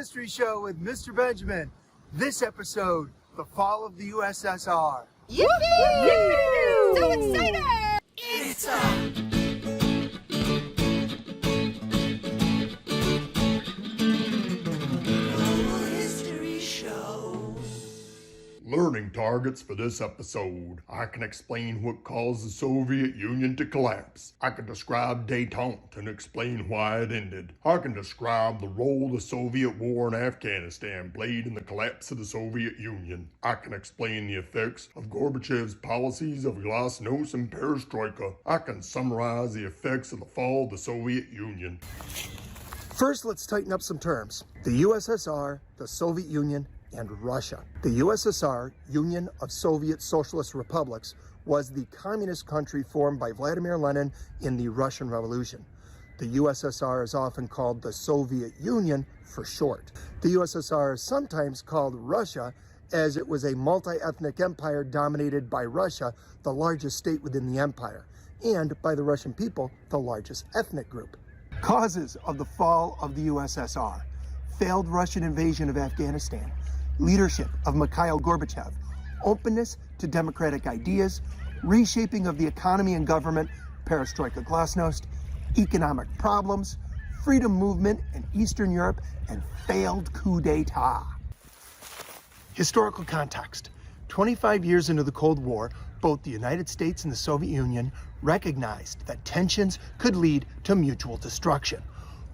History Show with Mr. Benjamin. This episode, the fall of the USSR. Yippee! So excited! It's History Show. Learning targets for this episode. I can explain what caused the Soviet Union to collapse. I can describe détente and explain why it ended. I can describe the role the Soviet war in Afghanistan played in the collapse of the Soviet Union. I can explain the effects of Gorbachev's policies of glasnost and perestroika. I can summarize the effects of the fall of the Soviet Union. First, let's tighten up some terms. The USSR, the Soviet Union, and Russia. The USSR, Union of Soviet Socialist Republics, was the communist country formed by Vladimir Lenin in the Russian Revolution. The USSR is often called the Soviet Union for short. The USSR is sometimes called Russia, as it was a multi-ethnic empire dominated by Russia, the largest state within the empire, and by the Russian people, the largest ethnic group. Causes of the fall of the USSR: failed Russian invasion of Afghanistan, leadership of Mikhail Gorbachev, openness to democratic ideas, reshaping of the economy and government, perestroika glasnost, economic problems, freedom movement in Eastern Europe, and failed coup d'etat. Historical context. 25 years into the Cold War, both the United States and the Soviet Union recognized that tensions could lead to mutual destruction.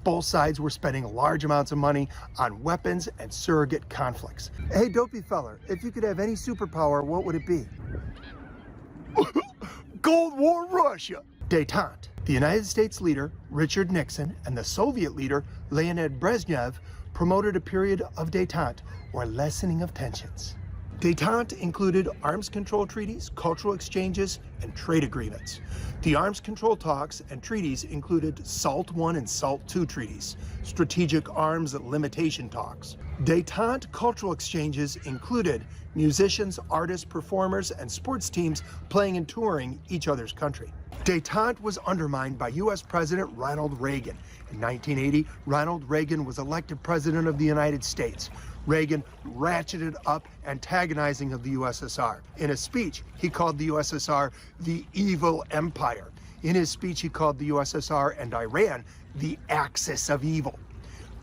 Both sides were spending large amounts of money on weapons and surrogate conflicts. Hey, dopey feller, if you could have any superpower, what would it be? Cold War Russia. Détente. The United States leader, Richard Nixon, and the Soviet leader, Leonid Brezhnev, promoted a period of détente, or lessening of tensions. Détente included arms control treaties, cultural exchanges, and trade agreements. The arms control talks and treaties included SALT I and SALT II treaties, strategic arms limitation talks. Détente cultural exchanges included musicians, artists, performers, and sports teams playing and touring each other's country. Détente was undermined by U.S. President Ronald Reagan. In 1980, Ronald Reagan was elected President of the United States. Reagan ratcheted up antagonizing of the USSR. In a speech, he called the USSR the evil empire. In his speech, he called the USSR and Iran the axis of evil.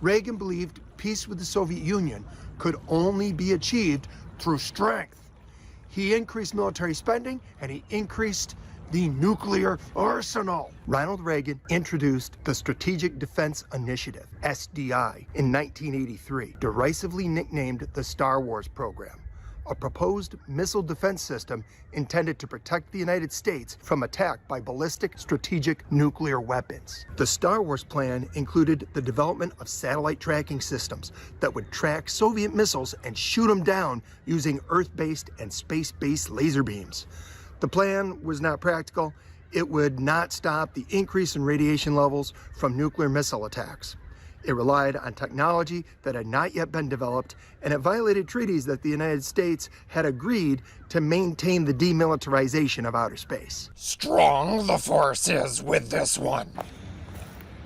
Reagan believed peace with the Soviet Union could only be achieved through strength. He increased military spending and he increased the nuclear arsenal. Ronald Reagan introduced the Strategic Defense Initiative, SDI, in 1983, derisively nicknamed the Star Wars program, a proposed missile defense system intended to protect the United States from attack by ballistic strategic nuclear weapons. The Star Wars plan included the development of satellite tracking systems that would track Soviet missiles and shoot them down using Earth-based and space-based laser beams. The plan was not practical. It would not stop the increase in radiation levels from nuclear missile attacks. It relied on technology that had not yet been developed, and it violated treaties that the United States had agreed to maintain the demilitarization of outer space. Strong the force is with this one.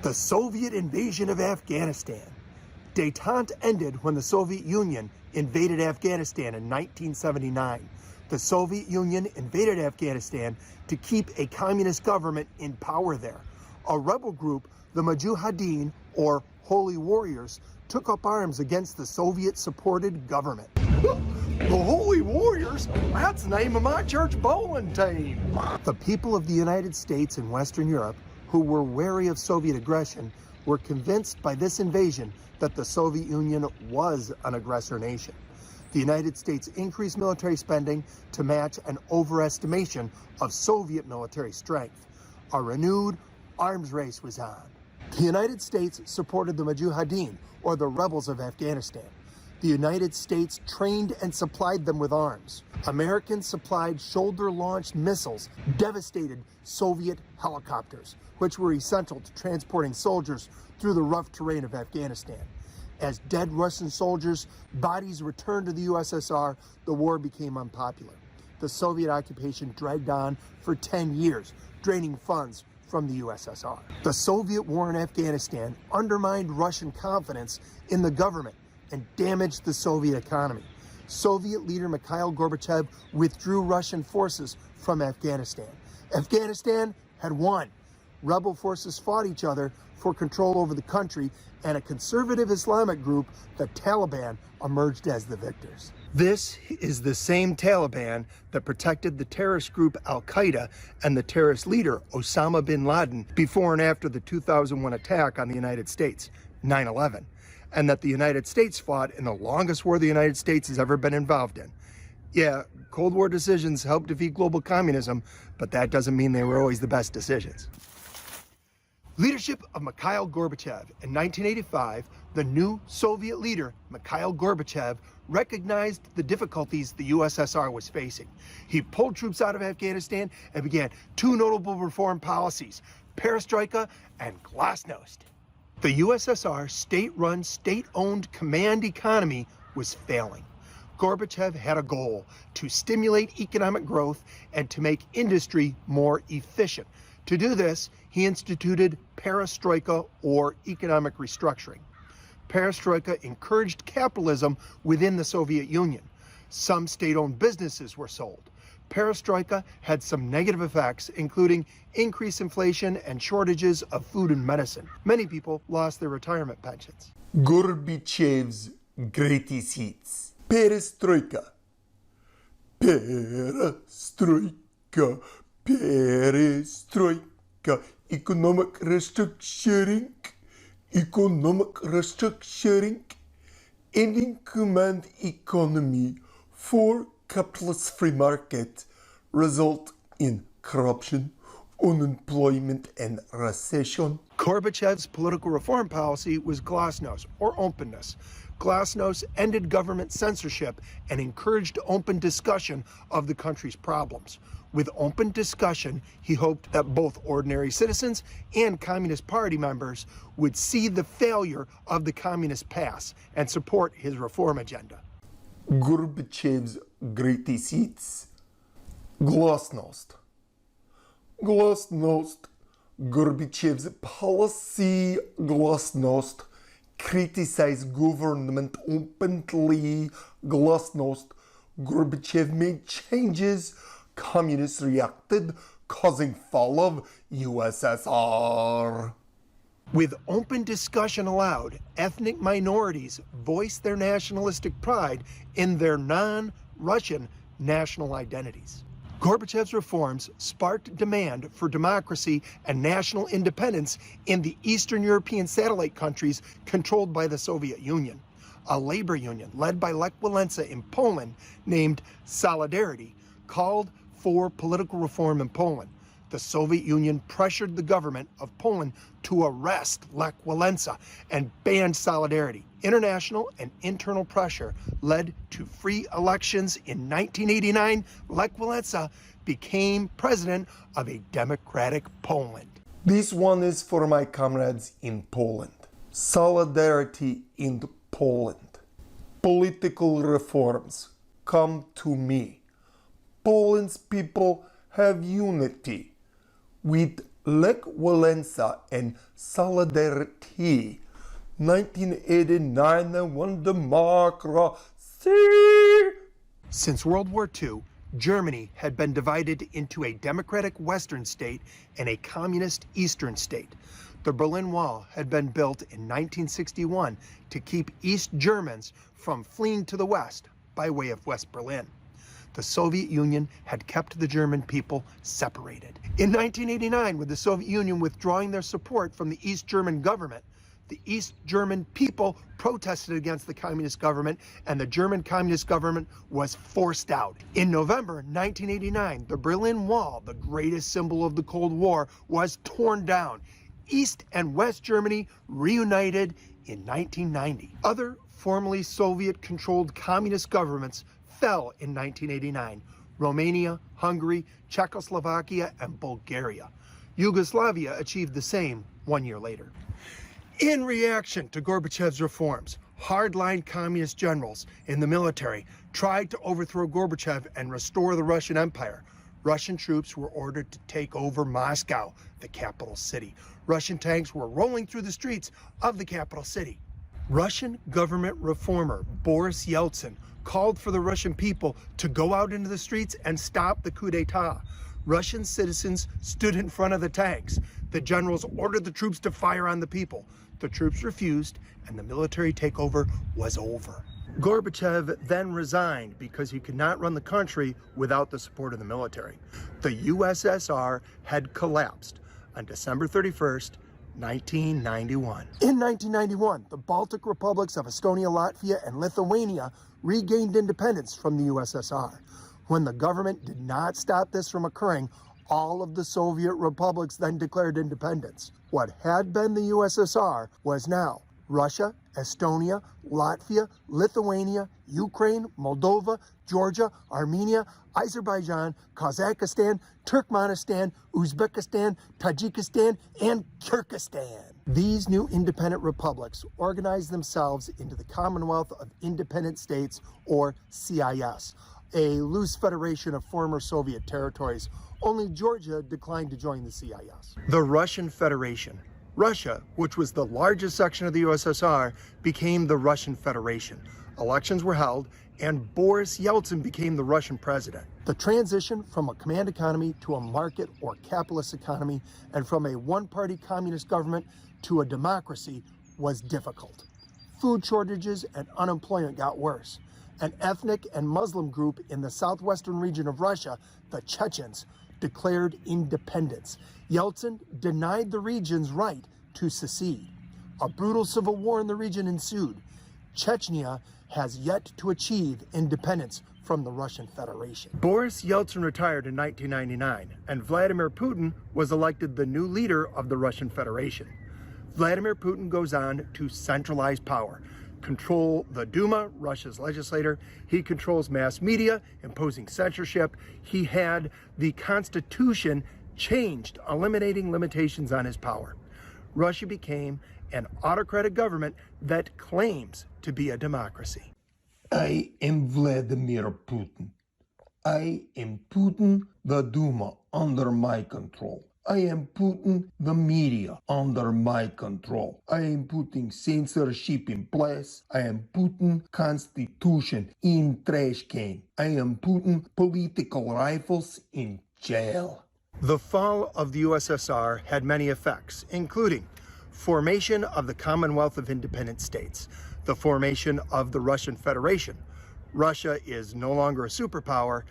The Soviet invasion of Afghanistan. Détente ended when the Soviet Union invaded Afghanistan in 1979. The Soviet Union invaded Afghanistan to keep a communist government in power there. A rebel group, the Mujahideen, or Holy Warriors, took up arms against the Soviet-supported government. The Holy Warriors? That's the name of my church bowling team. The people of the United States and Western Europe, who were wary of Soviet aggression, were convinced by this invasion that the Soviet Union was an aggressor nation. The United States increased military spending to match an overestimation of Soviet military strength. A renewed arms race was on. The United States supported the Mujahideen, or the rebels of Afghanistan. The United States trained and supplied them with arms. Americans supplied shoulder-launched missiles, devastated Soviet helicopters, which were essential to transporting soldiers through the rough terrain of Afghanistan. As dead Russian soldiers' bodies returned to the USSR, the war became unpopular. The Soviet occupation dragged on for 10 years, draining funds from the USSR. The Soviet war in Afghanistan undermined Russian confidence in the government and damaged the Soviet economy. Soviet leader Mikhail Gorbachev withdrew Russian forces from Afghanistan. Afghanistan had won. Rebel forces fought each other for control over the country, and a conservative Islamic group, the Taliban, emerged as the victors. This is the same Taliban that protected the terrorist group Al-Qaeda and the terrorist leader Osama bin Laden before and after the 2001 attack on the United States, 9/11, and that the United States fought in the longest war the United States has ever been involved in. Yeah, Cold War decisions helped defeat global communism, but that doesn't mean they were always the best decisions. Leadership of Mikhail Gorbachev. In 1985, the new Soviet leader, Mikhail Gorbachev, recognized the difficulties the USSR was facing. He pulled troops out of Afghanistan and began two notable reform policies, perestroika and glasnost. The USSR state-run, state-owned command economy was failing. Gorbachev had a goal to stimulate economic growth and to make industry more efficient. To do this, he instituted perestroika, or economic restructuring. Perestroika encouraged capitalism within the Soviet Union. Some state-owned businesses were sold. Perestroika had some negative effects, including increased inflation and shortages of food and medicine. Many people lost their retirement pensions. Gorbachev's greatest hits. Perestroika. Perestroika. Perestroika. Economic restructuring. Ending command economy for capitalist free market result in corruption, unemployment, and recession. Gorbachev's political reform policy was glasnost, or openness. Glasnost ended government censorship and encouraged open discussion of the country's problems. With open discussion, he hoped that both ordinary citizens and Communist Party members would see the failure of the communist past and support his reform agenda. Gorbachev's greatest hits. Glasnost. Glasnost. Gorbachev's policy glasnost. Criticized government openly. Glasnost. Gorbachev made changes. Communists reacted, causing fall of USSR. With open discussion allowed, ethnic minorities voiced their nationalistic pride in their non-Russian national identities. Gorbachev's reforms sparked demand for democracy and national independence in the Eastern European satellite countries controlled by the Soviet Union. A labor union led by Lech Walesa in Poland, named Solidarity, called for political reform in Poland. The Soviet Union pressured the government of Poland to arrest Lech Walesa and banned Solidarity. International and internal pressure led to free elections. In 1989, Lech Walesa became president of a democratic Poland. This one is for my comrades in Poland. Solidarity in Poland. Political reforms come to me. Poland's people have unity. With Lech Walesa and Solidarity, 1989 won democracy. Since World War II, Germany had been divided into a democratic Western state and a communist Eastern state. The Berlin Wall had been built in 1961 to keep East Germans from fleeing to the West by way of West Berlin. The Soviet Union had kept the German people separated. In 1989, with the Soviet Union withdrawing their support from the East German government, the East German people protested against the communist government, and the German communist government was forced out. In November 1989, the Berlin Wall, the greatest symbol of the Cold War, was torn down. East and West Germany reunited in 1990. Other formerly Soviet-controlled communist governments fell in 1989. Romania, Hungary, Czechoslovakia, and Bulgaria. Yugoslavia achieved the same 1 year later. In reaction to Gorbachev's reforms, hardline communist generals in the military tried to overthrow Gorbachev and restore the Russian Empire. Russian troops were ordered to take over Moscow, the capital city. Russian tanks were rolling through the streets of the capital city. Russian government reformer Boris Yeltsin called for the Russian people to go out into the streets and stop the coup d'etat. Russian citizens stood in front of the tanks. The generals ordered the troops to fire on the people. The troops refused, and the military takeover was over. Gorbachev then resigned because he could not run the country without the support of the military. The USSR had collapsed on December 31st, 1991. In 1991, the Baltic republics of Estonia, Latvia, and Lithuania regained independence from the USSR. When the government did not stop this from occurring, all of the Soviet republics then declared independence. What had been the USSR was now Russia, Estonia, Latvia, Lithuania, Ukraine, Moldova, Georgia, Armenia, Azerbaijan, Kazakhstan, Turkmenistan, Uzbekistan, Tajikistan, and Kyrgyzstan. These new independent republics organized themselves into the Commonwealth of Independent States, or CIS, a loose federation of former Soviet territories. Only Georgia declined to join the CIS. The Russian Federation. Russia, which was the largest section of the USSR, became the Russian Federation. Elections were held, and Boris Yeltsin became the Russian president. The transition from a command economy to a market or capitalist economy, and from a one-party communist government to a democracy, was difficult. Food shortages and unemployment got worse. An ethnic and Muslim group in the southwestern region of Russia, the Chechens, declared independence. Yeltsin denied the region's right to secede. A brutal civil war in the region ensued. Chechnya has yet to achieve independence from the Russian Federation. Boris Yeltsin retired in 1999, and Vladimir Putin was elected the new leader of the Russian Federation. Vladimir Putin goes on to centralize power, control the Duma, Russia's legislator. He controls mass media, imposing censorship. He had the constitution changed, eliminating limitations on his power. Russia became an autocratic government that claims to be a democracy. I am Vladimir Putin. I am Putin, the Duma under my control. I am Putin, the media under my control. I am putting censorship in place. I am Putin, constitution in trash can. I am Putin, political rifles in jail. The fall of the USSR had many effects, including formation of the Commonwealth of Independent States, the formation of the Russian Federation. Russia is no longer a superpower,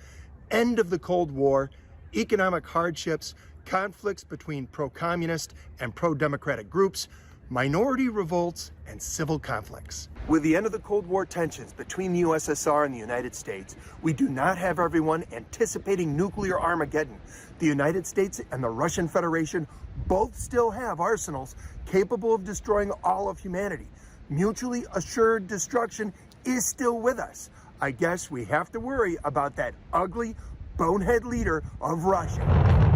end of the Cold War, economic hardships, conflicts between pro-communist and pro-democratic groups, minority revolts, and civil conflicts. With the end of the Cold War tensions between the USSR and the United States, we do not have everyone anticipating nuclear Armageddon. The United States and the Russian Federation both still have arsenals capable of destroying all of humanity. Mutually assured destruction is still with us. I guess we have to worry about that ugly, bonehead leader of Russia.